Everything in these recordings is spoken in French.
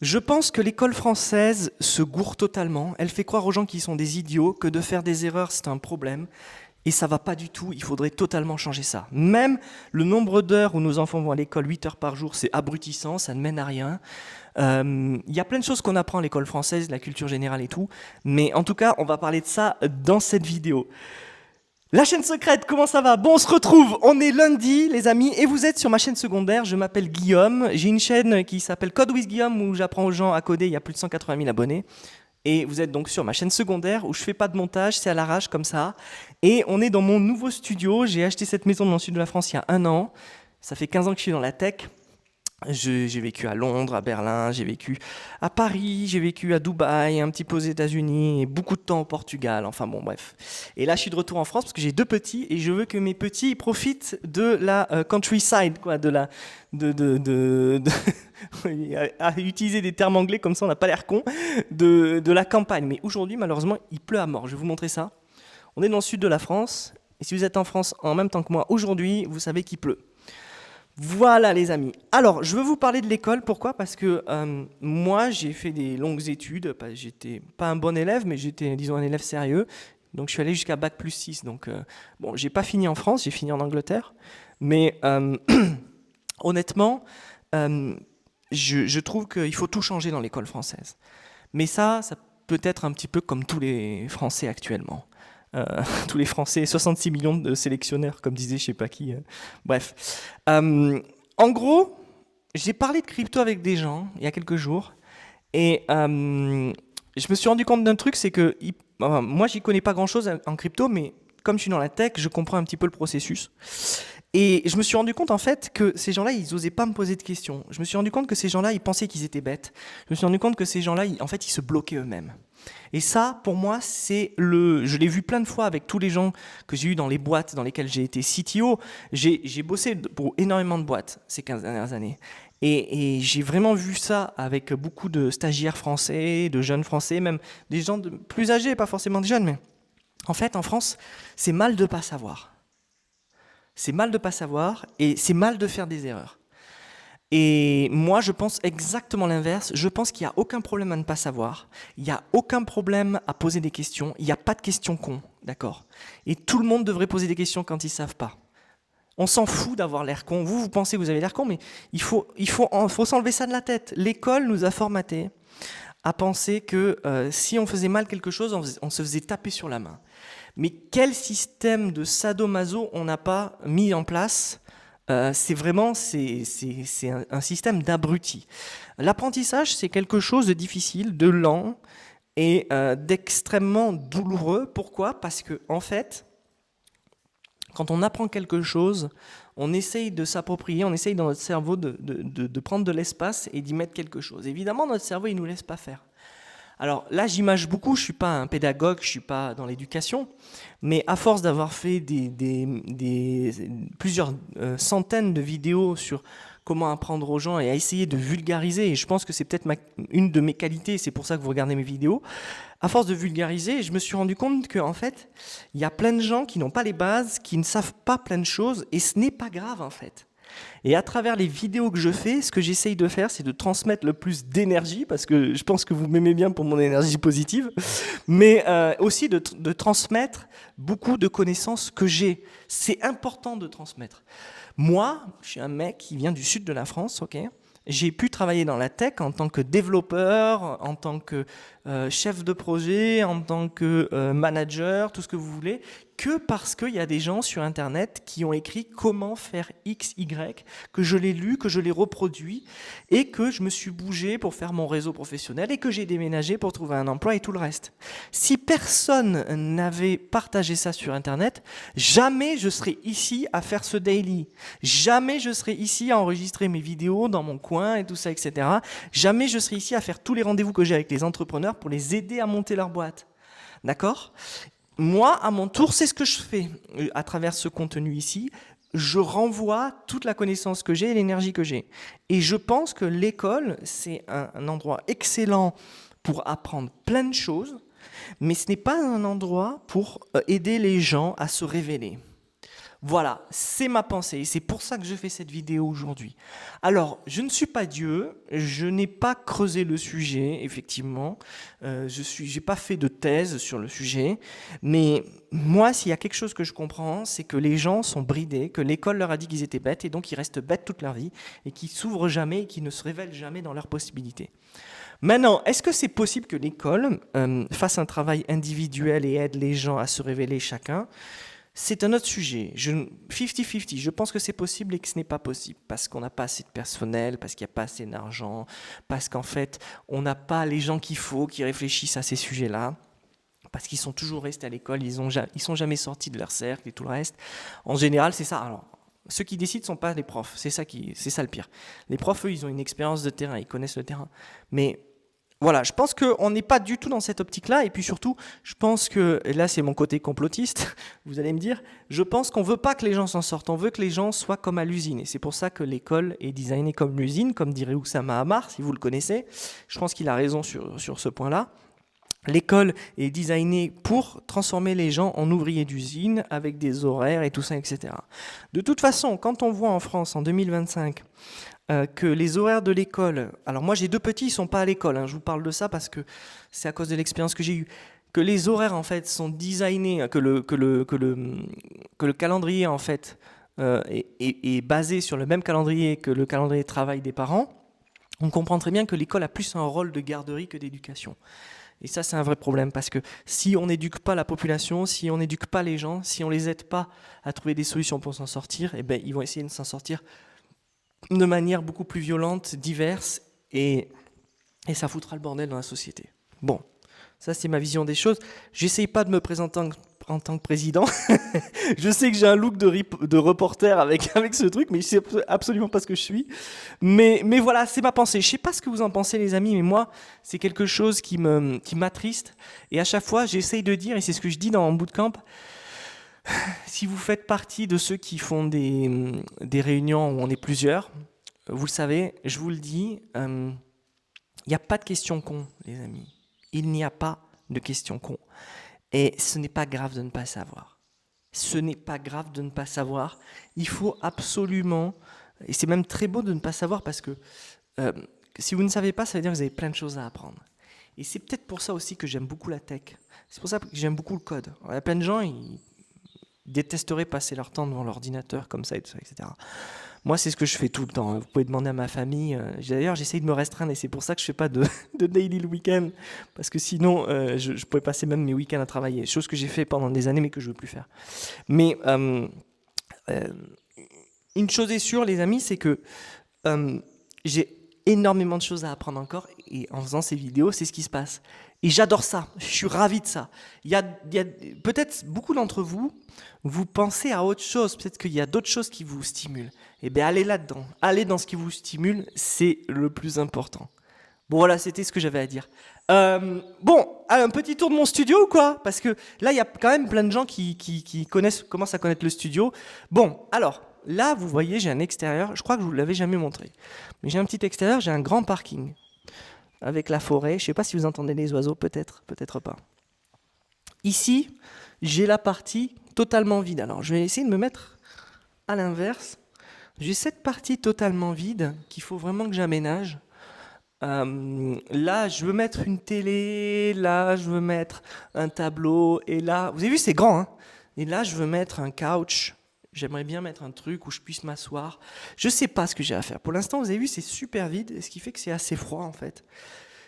Je pense que l'école française se gourre totalement. Elle fait croire aux gens qu'ils sont des idiots, que de faire des erreurs, c'est un problème. Et ça va pas du tout, il faudrait totalement changer ça. Même le nombre d'heures où nos enfants vont à l'école, 8 heures par jour, c'est abrutissant, ça ne mène à rien. Il y a plein de choses qu'on apprend à l'école française, la culture générale et tout. Mais en tout cas, on va parler de ça dans cette vidéo. La chaîne secrète, comment ça va? Bon, on se retrouve, on est lundi les amis, et vous êtes sur ma chaîne secondaire, je m'appelle Guillaume, j'ai une chaîne qui s'appelle Code with Guillaume où j'apprends aux gens à coder, il y a plus de 180 000 abonnés. Et vous êtes donc sur ma chaîne secondaire où je fais pas de montage, c'est à l'arrache comme ça. Et on est dans mon nouveau studio, j'ai acheté cette maison dans le sud de la France il y a 1 an, ça fait 15 ans que je suis dans la tech. J'ai vécu à Londres, à Berlin, j'ai vécu à Paris, j'ai vécu à Dubaï, un petit peu aux États-Unis et beaucoup de temps au Portugal. Enfin bon, bref. Et là, je suis de retour en France parce que j'ai 2 petits et je veux que mes petits profitent de la countryside, quoi, à utiliser des termes anglais comme ça, on n'a pas l'air con, de la campagne. Mais aujourd'hui, malheureusement, il pleut à mort. Je vais vous montrer ça. On est dans le sud de la France et si vous êtes en France en même temps que moi aujourd'hui, vous savez qu'il pleut. Voilà les amis. Alors, je veux vous parler de l'école. Pourquoi? Parce que moi, j'ai fait des longues études. J'étais pas un bon élève, mais j'étais, disons, un élève sérieux. Donc, je suis allé jusqu'à Bac+6. Donc, bon, j'ai pas fini en France, j'ai fini en Angleterre. Mais honnêtement, euh, je trouve qu'il faut tout changer dans l'école française. Mais ça peut être un petit peu comme tous les Français actuellement. Euh, tous les Français, 66 millions de sélectionneurs, comme disait je sais pas qui. Bref. En gros, j'ai parlé de crypto avec des gens il y a quelques jours et je me suis rendu compte d'un truc, c'est que enfin, moi j'y connais pas grand-chose en crypto, mais comme je suis dans la tech, je comprends un petit peu le processus. Et je me suis rendu compte en fait que ces gens-là, ils osaient pas me poser de questions. Je me suis rendu compte que ces gens-là, ils pensaient qu'ils étaient bêtes. Je me suis rendu compte que ces gens-là, en fait, ils se bloquaient eux-mêmes. Et ça, pour moi, je l'ai vu plein de fois avec tous les gens que j'ai eu dans les boîtes dans lesquelles j'ai été CTO. J'ai bossé pour énormément de boîtes ces 15 dernières années. Et j'ai vraiment vu ça avec beaucoup de stagiaires français, de jeunes français, même des gens plus âgés, pas forcément des jeunes, mais en fait, en France, c'est mal de pas savoir. C'est mal de pas savoir et c'est mal de faire des erreurs. Et moi, je pense exactement l'inverse. Je pense qu'il n'y a aucun problème à ne pas savoir. Il n'y a aucun problème à poser des questions. Il n'y a pas de questions cons, d'accord? Et tout le monde devrait poser des questions quand ils ne savent pas. On s'en fout d'avoir l'air con. Vous pensez que vous avez l'air con, mais faut s'enlever ça de la tête. L'école nous a formatés à penser que si on faisait mal quelque chose, on se faisait taper sur la main. Mais quel système de sadomaso on n'a pas mis en place? C'est vraiment un système d'abruti. L'apprentissage, c'est quelque chose de difficile, de lent et d'extrêmement douloureux. Pourquoi? Parce que en fait, quand on apprend quelque chose, on essaye de s'approprier, on essaye dans notre cerveau de prendre de l'espace et d'y mettre quelque chose. Évidemment, notre cerveau, il ne nous laisse pas faire. Alors là, j'image beaucoup, je ne suis pas un pédagogue, je ne suis pas dans l'éducation, mais à force d'avoir fait plusieurs centaines de vidéos sur comment apprendre aux gens et à essayer de vulgariser, et je pense que c'est peut-être une de mes qualités, c'est pour ça que vous regardez mes vidéos, à force de vulgariser, je me suis rendu compte qu'en fait, il y a plein de gens qui n'ont pas les bases, qui ne savent pas plein de choses, et ce n'est pas grave en fait. Et à travers les vidéos que je fais, ce que j'essaye de faire, c'est de transmettre le plus d'énergie, parce que je pense que vous m'aimez bien pour mon énergie positive, mais aussi de transmettre beaucoup de connaissances que j'ai. C'est important de transmettre. Moi, je suis un mec qui vient du sud de la France, ok? J'ai pu travailler dans la tech en tant que développeur, en tant que chef de projet, en tant que manager, tout ce que vous voulez, que parce qu'il y a des gens sur Internet qui ont écrit comment faire X, Y, que je l'ai lu, que je l'ai reproduit, et que je me suis bougé pour faire mon réseau professionnel, et que j'ai déménagé pour trouver un emploi et tout le reste. Si personne n'avait partagé ça sur Internet, jamais je serais ici à faire ce daily. Jamais je serais ici à enregistrer mes vidéos dans mon coin et tout ça, etc. Jamais je serais ici à faire tous les rendez-vous que j'ai avec les entrepreneurs pour les aider à monter leur boîte. D'accord? Moi, à mon tour, c'est ce que je fais à travers ce contenu ici. Je renvoie toute la connaissance que j'ai et l'énergie que j'ai. Et je pense que l'école, c'est un endroit excellent pour apprendre plein de choses, mais ce n'est pas un endroit pour aider les gens à se révéler. Voilà, c'est ma pensée et c'est pour ça que je fais cette vidéo aujourd'hui. Alors, je ne suis pas Dieu, je n'ai pas creusé le sujet, effectivement. J'ai pas fait de thèse sur le sujet, mais moi, s'il y a quelque chose que je comprends, c'est que les gens sont bridés, que l'école leur a dit qu'ils étaient bêtes et donc ils restent bêtes toute leur vie et qu'ils s'ouvrent jamais et qu'ils ne se révèlent jamais dans leurs possibilités. Maintenant, est-ce que c'est possible que l'école fasse un travail individuel et aide les gens à se révéler chacun? C'est un autre sujet. 50-50, je pense que c'est possible et que ce n'est pas possible parce qu'on n'a pas assez de personnel, parce qu'il n'y a pas assez d'argent, parce qu'en fait, on n'a pas les gens qu'il faut qui réfléchissent à ces sujets-là, parce qu'ils sont toujours restés à l'école, ils sont jamais sortis de leur cercle et tout le reste. En général, c'est ça. Alors, ceux qui décident ne sont pas les profs, c'est ça le pire. Les profs, eux, ils ont une expérience de terrain, ils connaissent le terrain. Mais voilà, je pense qu'on n'est pas du tout dans cette optique-là. Et puis surtout, je pense que, et là c'est mon côté complotiste, vous allez me dire, je pense qu'on ne veut pas que les gens s'en sortent, on veut que les gens soient comme à l'usine. Et c'est pour ça que l'école est designée comme l'usine, comme dirait Oussama Ammar, si vous le connaissez. Je pense qu'il a raison sur ce point-là. L'école est designée pour transformer les gens en ouvriers d'usine avec des horaires et tout ça, etc. De toute façon, quand on voit en France en 2025 que les horaires de l'école, alors moi j'ai deux petits, ils ne sont pas à l'école, hein, je vous parle de ça parce que c'est à cause de l'expérience que j'ai eue, que les horaires en fait sont designés, que le calendrier en fait est basé sur le même calendrier que le calendrier de travail des parents, on comprend très bien que l'école a plus un rôle de garderie que d'éducation. Et ça, c'est un vrai problème parce que si on n'éduque pas la population, si on n'éduque pas les gens, si on les aide pas à trouver des solutions pour s'en sortir, eh ben, ils vont essayer de s'en sortir de manière beaucoup plus violente, diverse, et ça foutra le bordel dans la société. Bon, ça c'est ma vision des choses. J'essaye pas de me présenter en tant que président. Je sais que j'ai un look de reporter avec ce truc, mais c'est absolument pas ce que je suis. Mais voilà, c'est ma pensée. Je sais pas ce que vous en pensez, les amis, mais moi, c'est quelque chose qui m'attriste. Et à chaque fois, j'essaye de dire, et c'est ce que je dis dans mon bootcamp, si vous faites partie de ceux qui font des réunions où on est plusieurs, vous le savez, je vous le dis, il n'y a pas de questions cons, les amis. Il n'y a pas de questions cons. Et ce n'est pas grave de ne pas savoir. Ce n'est pas grave de ne pas savoir. Il faut absolument, et c'est même très beau de ne pas savoir parce que si vous ne savez pas, ça veut dire que vous avez plein de choses à apprendre. Et c'est peut-être pour ça aussi que j'aime beaucoup la tech. C'est pour ça que j'aime beaucoup le code. Alors, il y a plein de gens, ils détesteraient passer leur temps devant l'ordinateur comme ça, et tout ça, etc. Moi, c'est ce que je fais tout le temps. Vous pouvez demander à ma famille. D'ailleurs, j'essaye de me restreindre et c'est pour ça que je ne fais pas de daily le week-end. Parce que sinon, je pourrais passer même mes week-ends à travailler. Chose que j'ai fait pendant des années mais que je ne veux plus faire. Mais une chose est sûre, les amis, c'est que j'ai énormément de choses à apprendre encore. Et en faisant ces vidéos, c'est ce qui se passe. Et j'adore ça. Je suis ravi de ça. Il y a peut-être beaucoup d'entre vous, vous pensez à autre chose. Peut-être qu'il y a d'autres choses qui vous stimulent. Eh bien, allez là-dedans. Allez dans ce qui vous stimule. C'est le plus important. Bon, voilà, c'était ce que j'avais à dire. Bon, un petit tour de mon studio ou quoi? Parce que là, il y a quand même plein de gens qui commencent à connaître le studio. Bon, alors, là, vous voyez, j'ai un extérieur. Je crois que je ne vous l'avais jamais montré. Mais j'ai un petit extérieur, j'ai un grand parking. Avec la forêt. Je ne sais pas si vous entendez les oiseaux, peut-être, peut-être pas. Ici, j'ai la partie totalement vide. Alors, je vais essayer de me mettre à l'inverse. J'ai cette partie totalement vide qu'il faut vraiment que j'aménage. Là, je veux mettre une télé. Là, je veux mettre un tableau. Et là, vous avez vu, c'est grand, hein? Et là, je veux mettre un couch. J'aimerais bien mettre un truc où je puisse m'asseoir. Je ne sais pas ce que j'ai à faire. Pour l'instant, vous avez vu, c'est super vide, ce qui fait que c'est assez froid en fait.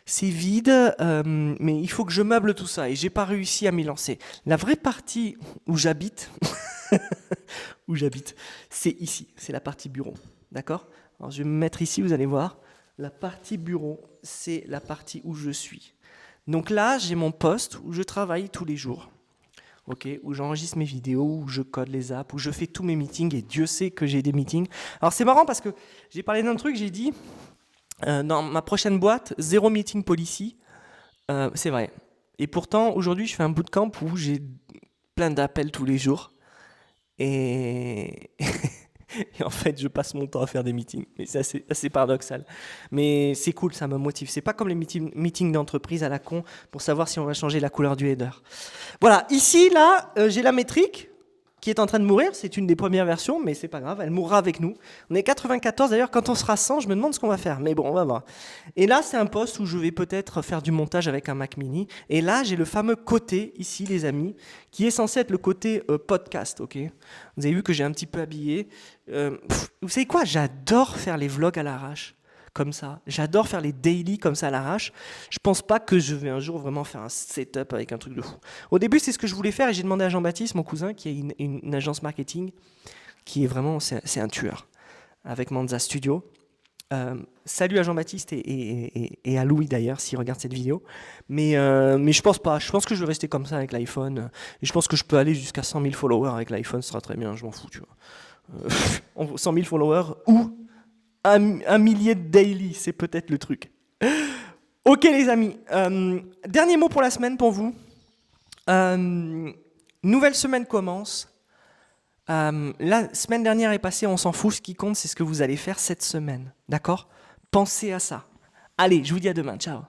C'est vide, mais il faut que je meuble tout ça et j'ai pas réussi à m'y lancer. La vraie partie où j'habite, c'est ici, c'est la partie bureau, d'accord? Alors je vais me mettre ici, vous allez voir. La partie bureau, c'est la partie où je suis. Donc là, j'ai mon poste où je travaille tous les jours. Okay, où j'enregistre mes vidéos, où je code les apps, où je fais tous mes meetings, et Dieu sait que j'ai des meetings. Alors c'est marrant parce que j'ai parlé d'un truc, j'ai dit, dans ma prochaine boîte, 0 meeting policy, c'est vrai. Et pourtant, aujourd'hui, je fais un bootcamp où j'ai plein d'appels tous les jours, et... et en fait, je passe mon temps à faire des meetings. Et c'est assez paradoxal. Mais c'est cool, ça me motive. C'est pas comme les meetings d'entreprise à la con pour savoir si on va changer la couleur du header. Voilà, ici, là, j'ai la métrique. qui est en train de mourir. C'est une des premières versions, mais c'est pas grave, elle mourra avec nous. On est 94 d'ailleurs, quand on sera 100, je me demande ce qu'on va faire. Mais bon, on va voir. Et là, c'est un poste où je vais peut-être faire du montage avec un Mac Mini. Et là, j'ai le fameux côté, ici les amis, qui est censé être le côté podcast, ok. Vous avez vu que j'ai un petit peu habillé. Vous savez quoi? J'adore faire les vlogs à l'arrache. Comme ça. J'adore faire les daily comme ça à l'arrache. Je pense pas que je vais un jour vraiment faire un setup avec un truc de fou. Au début, c'est ce que je voulais faire et j'ai demandé à Jean-Baptiste, mon cousin, qui a une agence marketing, qui est vraiment, c'est un tueur, avec Manza Studio. Salut à Jean-Baptiste et à Louis d'ailleurs, s'il regarde cette vidéo. Mais je pense pas. Je pense que je vais rester comme ça avec l'iPhone. Et je pense que je peux aller jusqu'à 100 000 followers avec l'iPhone, ce sera très bien, je m'en fous, tu vois. 100 000 followers ou un millier de daily, c'est peut-être le truc. Ok les amis, dernier mot pour la semaine pour vous. Nouvelle semaine commence. La semaine dernière est passée, on s'en fout, ce qui compte c'est ce que vous allez faire cette semaine. D'accord? Pensez à ça. Allez, je vous dis à demain, ciao.